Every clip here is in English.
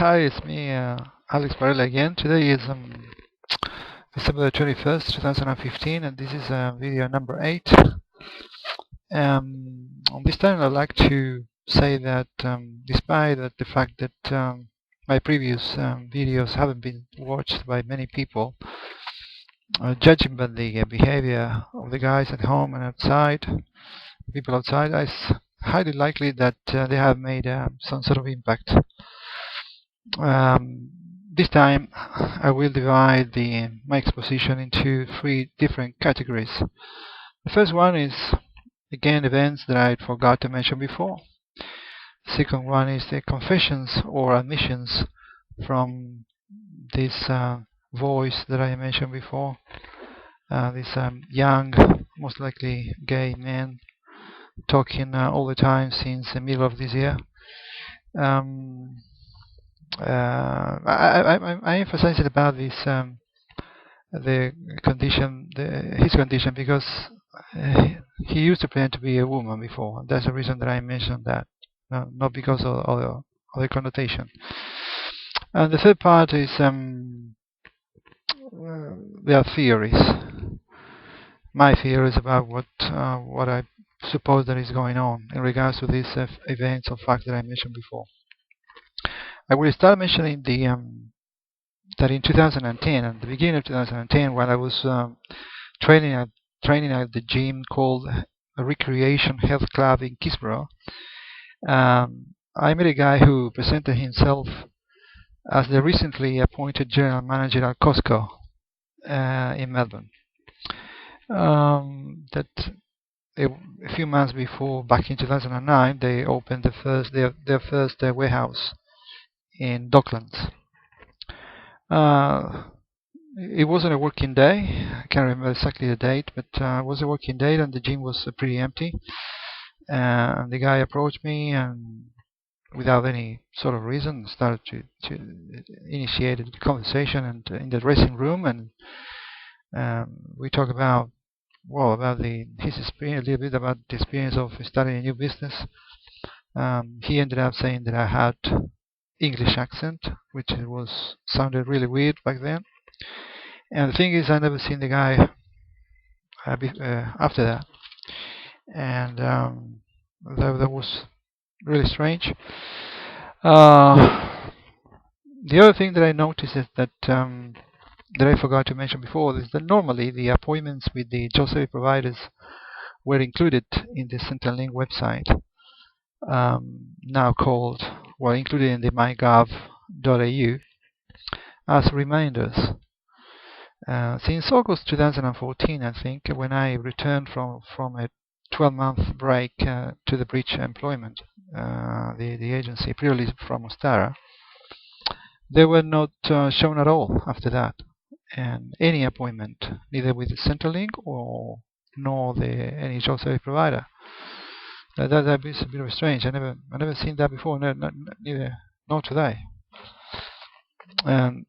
Hi, it's me, Alex Barella again. Today is December 21st, 2015, and this is video number 8. On this time, I'd like to say that despite the fact that my previous videos haven't been watched by many people, judging by the behavior of the guys at home and outside, people outside, it's highly likely that they have made some sort of impact. This time I will divide my exposition into 3 different categories. The first one is again events that I forgot to mention before. The second one is the confessions or admissions from this voice that I mentioned before. This young, most likely gay man talking all the time since the middle of this year. I emphasize it about this his condition because he used to pretend to be a woman before. That's the reason that I mentioned that, not because of the connotation. And the third part is their theories. My theories about what I suppose that is going on in regards to these events or facts that I mentioned before. I will start mentioning that in 2010, at the beginning of 2010, while I was training at the gym called Recreation Health Club in Kisborough, I met a guy who presented himself as the recently appointed general manager at Costco in Melbourne. That a few months before, back in 2009, they opened their first warehouse in Docklands. It wasn't a working day. I can't remember exactly the date, but it was a working day, and the gym was pretty empty. And the guy approached me, and without any sort of reason, started to initiate a conversation and in the dressing room, and we talked about his experience, a little bit about the experience of starting a new business. He ended up saying that I had English accent, which sounded really weird back then. And the thing is, I never seen the guy after that, and that was really strange. The other thing that I noticed is that that I forgot to mention before is that normally the appointments with the job service providers were included in the Centrelink website, now included in the mygov.au as reminders. Since August 2014, I think, when I returned from a 12-month break to the Bridge Employment, the agency previously from Ostara, they were not shown at all after that. And any appointment, neither with the Centrelink nor any job service provider. That is a bit strange. I never seen that before. Neither today.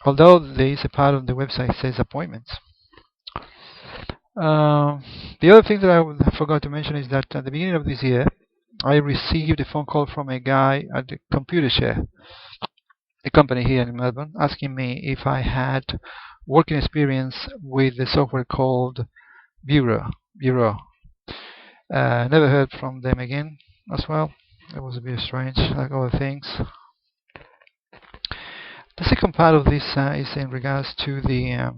Although there is a part of the website that says appointments. The other thing that I forgot to mention is that at the beginning of this year, I received a phone call from a guy at the Computershare, a company here in Melbourne, asking me if I had working experience with the software called Bureau. Never heard from them again as well. It was a bit strange, like other things. The second part of this is in regards to the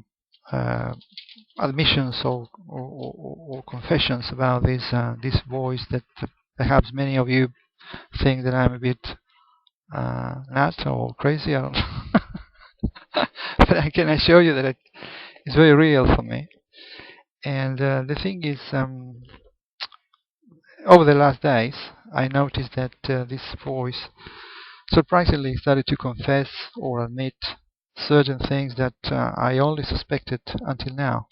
admissions or confessions about this voice that perhaps many of you think that I'm a bit nuts or crazy. I don't know. But I can assure you that it's very real for me. And the thing is, over the last days, I noticed that this voice surprisingly started to confess or admit certain things that I only suspected until now.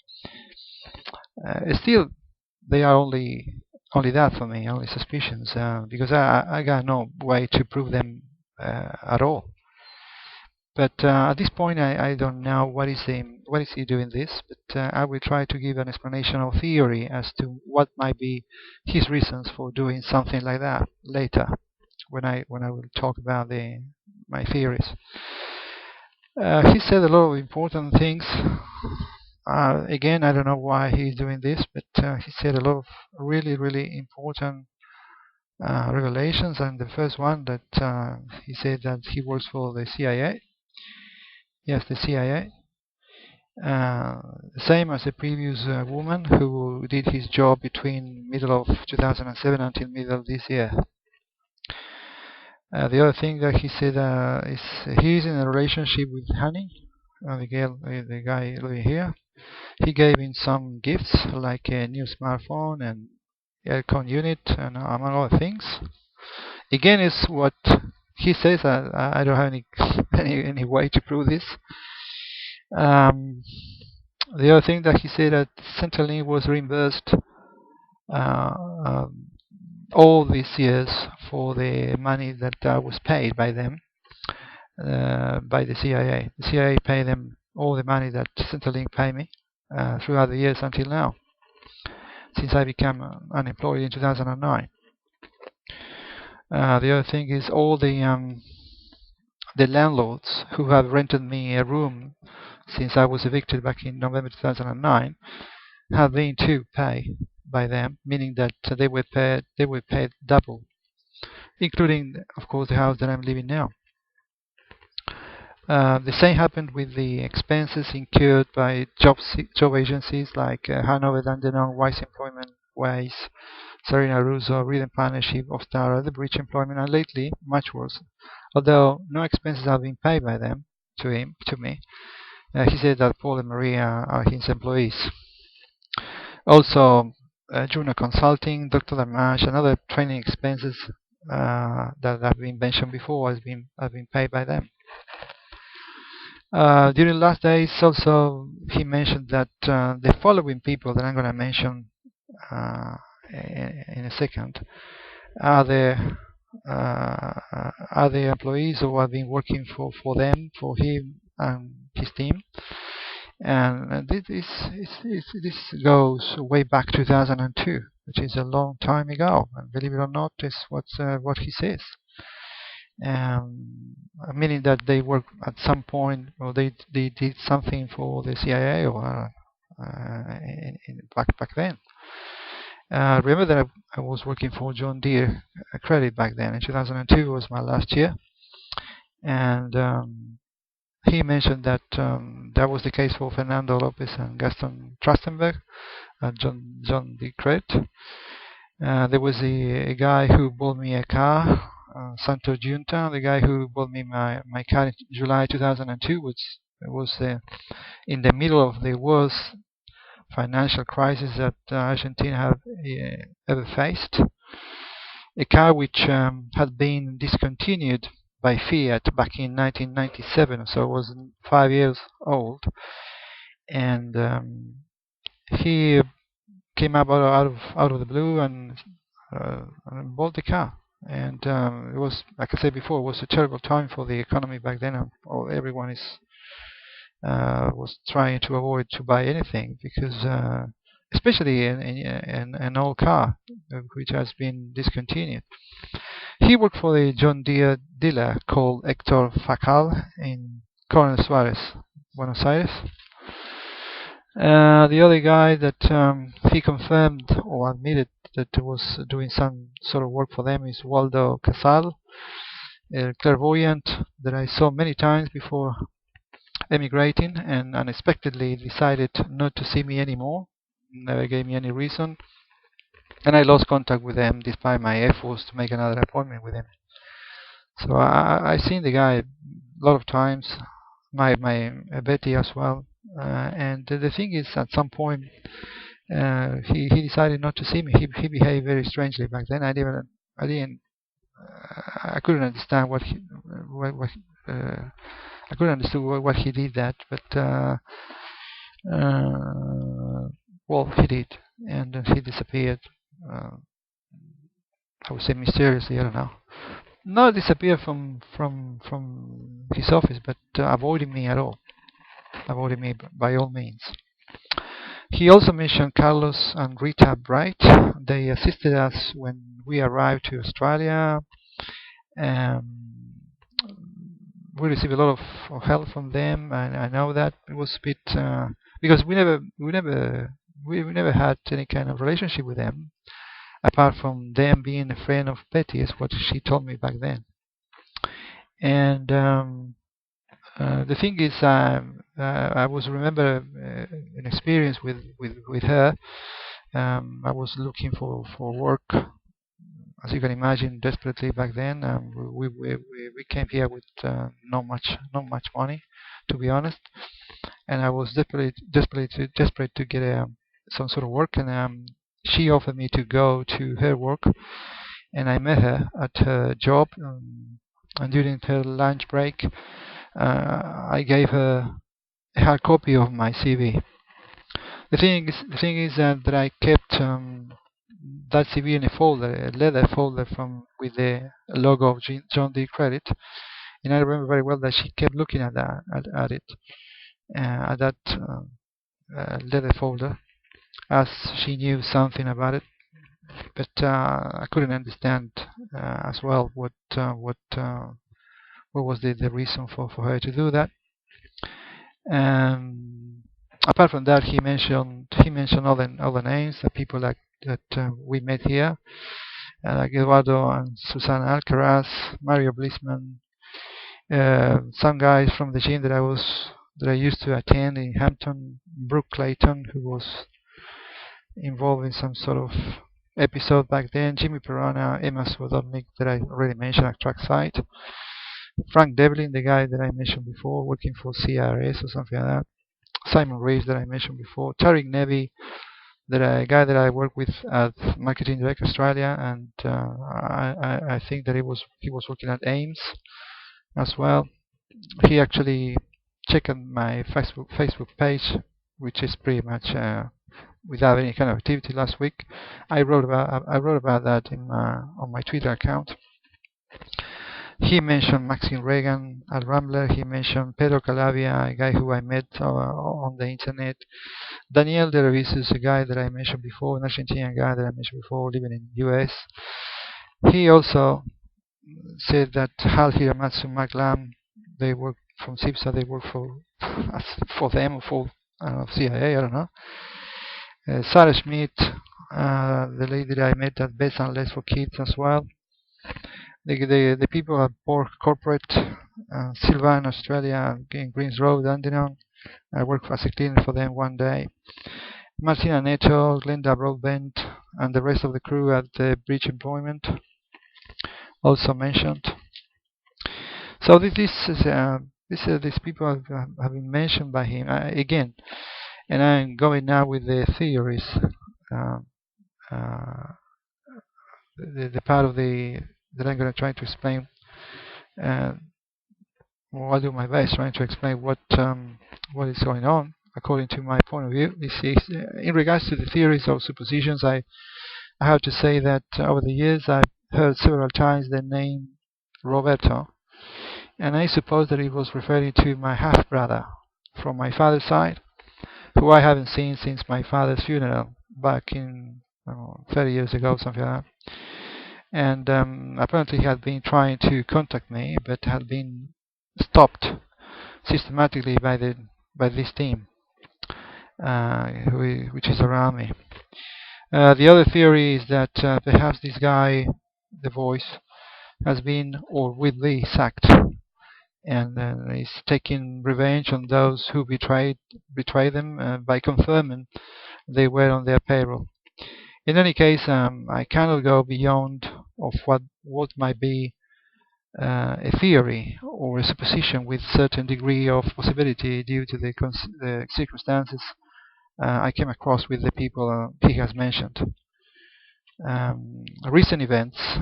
Still, they are only that for me, only suspicions, because I got no way to prove them at all. But at this point, I don't know what is he doing this, but I will try to give an explanation or theory as to what might be his reasons for doing something like that later, when I will talk about my theories. He said a lot of important things. Again, I don't know why he's doing this, but he said a lot of really, really important revelations. And the first one that he said that he works for the CIA. Yes, the CIA. Same as the previous woman who did his job between middle of 2007 until middle of this year. The other thing that he said is he's in a relationship with Honey, the guy living here. He gave him some gifts like a new smartphone and aircon unit and among other things. Again, is what he says. I don't have any way to prove this. The other thing that he said that Centrelink was reimbursed all these years for the money that was paid by them, by the CIA. The CIA paid them all the money that Centrelink paid me throughout the years until now, since I became unemployed in 2009. The other thing is all the landlords who have rented me a room since I was evicted back in November 2009 have been to pay by them, meaning that they were paid double, including, of course, the house that I'm living now. The same happened with the expenses incurred by job agencies like Hanover Dandenong, Wise Employment, Wise, Serena Russo, Rhythm Partnership, Ostara, The Bridge Employment, and lately, much worse, although no expenses have been paid by them to me. He said that Paul and Maria are his employees. Also, Juno Consulting, Dr. Damash, and other training expenses that have been mentioned before have been paid by them. During the last days, also, he mentioned that the following people that I'm going to mention in a second are the employees who have been working for them, for him and his team. And this goes way back 2002, which is a long time ago. And believe it or not, is what he says. Meaning that they work at some point, or they did something for the CIA or back then. Remember that I was working for John Deere Credit back then. In 2002 was my last year, and he mentioned that that was the case for Fernando Lopez and Gaston Trastenberg at John Deere Credit. There was a guy who bought me a car, Santo Junta, the guy who bought me my car in July 2002, which was in the middle of the worst financial crisis that Argentina have ever faced. A car which had been discontinued by Fiat back in 1997, so it was 5 years old, and he came up out of the blue and bought the car. And it was, like I said before, it was a terrible time for the economy back then. Everyone was trying to avoid to buy anything because, especially in an old car which has been discontinued. He worked for the John Deere dealer called Hector Facal in Coronel Suarez, Buenos Aires. The other guy that he confirmed or admitted that was doing some sort of work for them is Waldo Casal, a clairvoyant that I saw many times before emigrating, and unexpectedly decided not to see me anymore. Never gave me any reason, and I lost contact with them despite my efforts to make another appointment with him. So I've seen the guy a lot of times, my Betty as well, and the thing is, at some point he decided not to see me. He behaved very strangely back then. I couldn't understand I couldn't understand what he did that, but well, he did, and then he disappeared. I would say mysteriously. I don't know. Not disappear from his office, but avoiding me at all. Avoiding me by all means. He also mentioned Carlos and Rita Bright. They assisted us when we arrived to Australia. we received a lot of help from them, and I know that it was a bit because we never had any kind of relationship with them apart from them being a friend of Betty, is what she told me back then. And the thing is, I was remember an experience with her. I was looking for work, as you can imagine, desperately back then. We came here with not much money, to be honest, and I was desperate to get some sort of work. And she offered me to go to her work, and I met her at her job. And during her lunch break, I gave her a hard copy of my CV. The thing is that I kept that CV in a folder, a leather folder with the logo of John D. Credit, and I remember very well that she kept looking at it, at that leather folder, as she knew something about it. But I couldn't understand as well what was the reason for her to do that. Apart from that, he mentioned other names, the people that we met here, like Eduardo and Susana Alcaraz, Mario Blisman, some guys from the gym that I used to attend in Hampton, Brooke Clayton, who was involved in some sort of episode back then, Jimmy Perona, Emma Swadovnik, that I already mentioned at Trackside, Frank Devlin, the guy that I mentioned before, working for CRS or something like that, Simon Reeves that I mentioned before, Tariq Nevi, a guy that I work with at Marketing Direct Australia, and I think that he was working at Ames as well. He actually checked my Facebook page, which is pretty much without any kind of activity last week. I wrote about that on my Twitter account. He mentioned Maxine Reagan at Rambler. He mentioned Pedro Calabia, a guy who I met on the internet. Daniel De Revisus, a guy that I mentioned before, an Argentinian guy that I mentioned before, living in the US. He also said that Hal Hiramatsu, Mark Lamb, they work from CIPSA, they work for them or for CIA, I don't know. Sarah Schmidt, the lady that I met at Best and Less for Kids as well. The people at Borg Corporate, Sylvan, Australia, in Greens Road, Dandenong. I worked as a cleaner for them one day. Martina Neto, Glenda Broadbent, and the rest of the crew at the Bridge Employment also mentioned. So these people have been mentioned by him again, and I'm going now with the theories. The part of that I'm going to try to explain. I'll do my best trying to explain what is going on according to my point of view. In regards to the theories or suppositions, I have to say that over the years I've heard several times the name Roberto, and I suppose that it was referring to my half-brother from my father's side, who I haven't seen since my father's funeral back in 30 years ago, something like that. And apparently he had been trying to contact me, but had been stopped systematically by this team, which is around me. The other theory is that perhaps this guy, the voice, has been or will be sacked, and is taking revenge on those who betray them by confirming they were on their payroll. In any case, I cannot go beyond of what might be a theory or a supposition with certain degree of possibility due to the circumstances I came across with the people he has mentioned. Recent events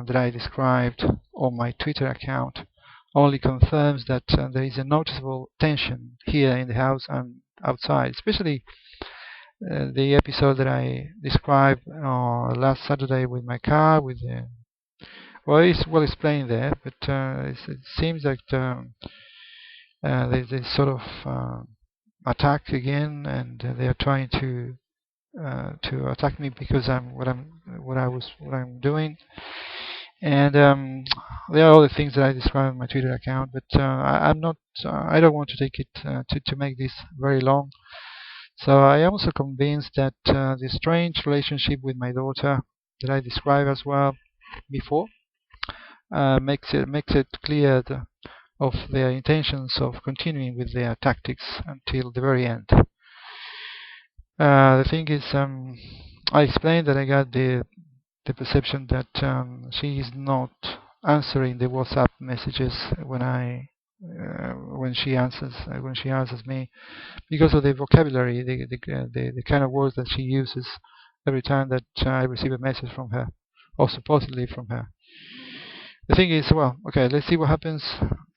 that I described on my Twitter account only confirms that there is a noticeable tension here in the house and outside, especially the episode that I described last Saturday with my car. Well, it's well explained there, but it seems like there's this sort of attack again, and they are trying to attack me because I'm doing. And there are other things that I describe on my Twitter account, but I'm not. I don't want to take it to make this very long. So I am also convinced that the strange relationship with my daughter that I described as well before makes it clear of their intentions of continuing with their tactics until the very end. The thing is, I explained that I got the perception that she is not answering the WhatsApp messages when she answers me, because of the vocabulary, the kind of words that she uses every time that I receive a message from her, or supposedly from her. The thing is, well, okay, let's see what happens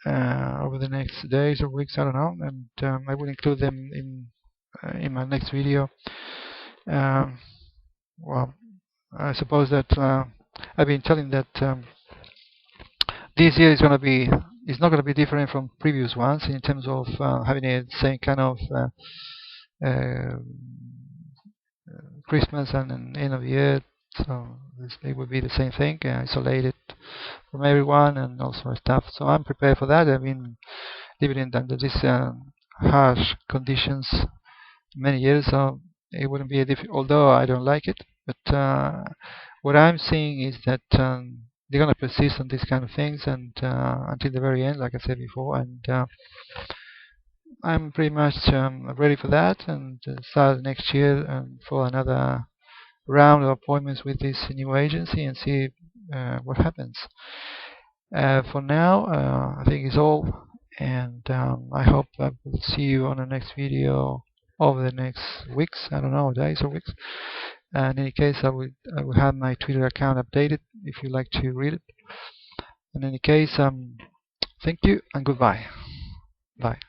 over the next days or weeks. I don't know, and I will include them in my next video. Well, I suppose that I've been telling that this year is not going to be different from previous ones in terms of having the same kind of uh, Christmas and an end of year. So it would be the same thing, isolated from everyone and also stuff. So I'm prepared for that. I've been living under these harsh conditions many years, so it wouldn't be a although I don't like it. But what I'm seeing is that they're going to persist on these kind of things and until the very end, like I said before. And I'm pretty much ready for that and start next year and for another round of appointments with this new agency and see what happens. For now, I think it's all, and I hope I will see you on the next video over the next weeks. I don't know, days or weeks. In any case, I will have my Twitter account updated if you'd like to read it. In any case, thank you and goodbye. Bye.